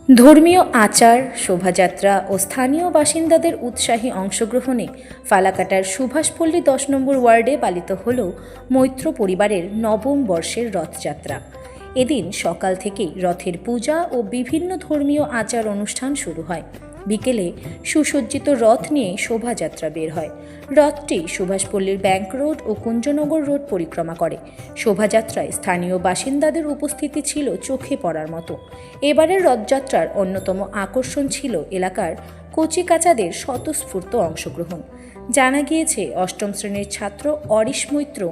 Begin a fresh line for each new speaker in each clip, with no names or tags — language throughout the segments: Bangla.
ধর্মীয় আচার, শোভাযাত্রা ও স্থানীয় বাসিন্দাদের উৎসাহী অংশগ্রহণে ফালাকাটার সুভাষপল্লী ১০ নম্বর ওয়ার্ডে পালিত হল মৈত্র পরিবারের নবম বর্ষের রথযাত্রা। এদিন সকাল থেকেই রথের পূজা ও বিভিন্ন ধর্মীয় আচার অনুষ্ঠান শুরু হয়। বিকেলে সুসজ্জিত রথ নিয়ে শোভাযাত্রা বের হয়। রথটি সুভাষপল্লীর ব্যাংক রোড ও কুঞ্জনগর রোড পরিক্রমা করে। শোভাযাত্রায় স্থানীয় বাসিন্দাদের উপস্থিতি ছিল চোখে পড়ার মতো। এবারের রথযাত্রার অন্যতম আকর্ষণ ছিল এলাকার কচিকাচাদের স্বতঃস্ফূর্ত অংশগ্রহণ। জানা গিয়েছে, অষ্টম শ্রেণীর ছাত্র অরিশ মৈত্র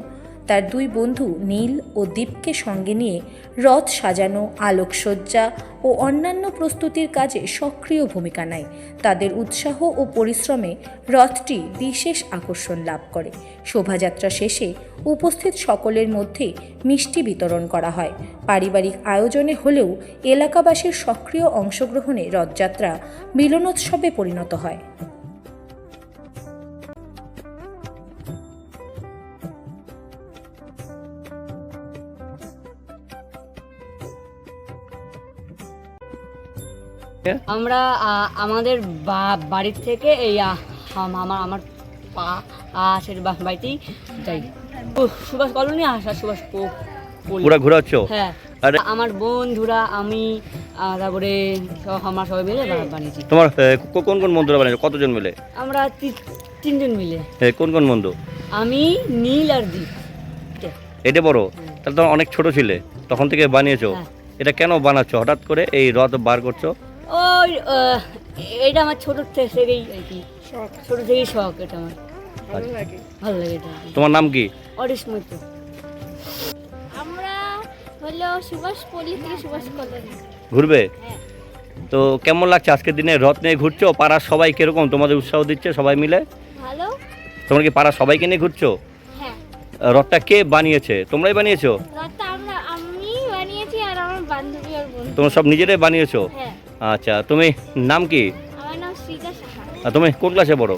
তার দুই বন্ধু নীল ও দীপকে সঙ্গে নিয়ে রথ সাজানো, আলোকসজ্জা ও অন্যান্য প্রস্তুতির কাজে সক্রিয় ভূমিকা নেয়। তাদের উৎসাহ ও পরিশ্রমে রথটি বিশেষ আকর্ষণ লাভ করে। শোভাযাত্রা শেষে উপস্থিত সকলের মধ্যে মিষ্টি বিতরণ করা হয়। পারিবারিক আয়োজনে হলেও এলাকাবাসীর সক্রিয় অংশগ্রহণে রথযাত্রা মিলনোৎসবে পরিণত হয়।
আমরা আমাদের বাড়ির থেকে এই আমার পাশের বাড়িতেই যাই, সুভাষ কলোনি আসা সুভাষ
পুরা ঘোরাচ্ছ?
হ্যাঁ, আমার বন্ধুরা, আমি, তারপরে আমার সবাই মিলে বানিয়েছি।
তোমার কোন কোন বন্ধুরা বানিয়েছো? কতজন মিলে?
আমরা তিনজন মিলে।
কোন কোন বন্ধু?
আমি, নীল আর দীপ।
এটা বড়, তাহলে তোমার অনেক ছোট ছিলে তখন থেকে বানিয়েছো। এটা কেন বানাচ্ছো? হঠাৎ করে এই রথ বার করছো?
ওই এটা আমার ছোট থেকেই আর কি, ছোট থেকেই শখ। এটা আমার ভালো লাগে এটা।
তোমার নাম কি?
অরিশ মৈত্র।
আমরা হলো সুভাষপল্লী থেকে সুভাষ কলোনি
ঘুরবে?
হ্যাঁ।
তো কেমন লাগছে আজকের দিনে রথ নিয়ে ঘুরছো? পাড়ার সবাই কিরকম তোমাদের উৎসাহ দিচ্ছে সবাই মিলে?
ভালো।
তোমরা কি পাড়ার সবাইকে নিয়ে ঘুরছো?
হ্যাঁ।
রথটা কে বানিয়েছে? তোমরাই বানিয়েছো?
রথটা আমি বানিয়েছি আর আমার বান্ধবী আর বন্ধু।
তোমরা সব নিজেরাই বানিয়েছো?
হ্যাঁ।
আচ্ছা, তুমি নাম কি?
আমার নাম শ্রীজা সাহা।
আর তুমি কোন ক্লাসে পড়ো?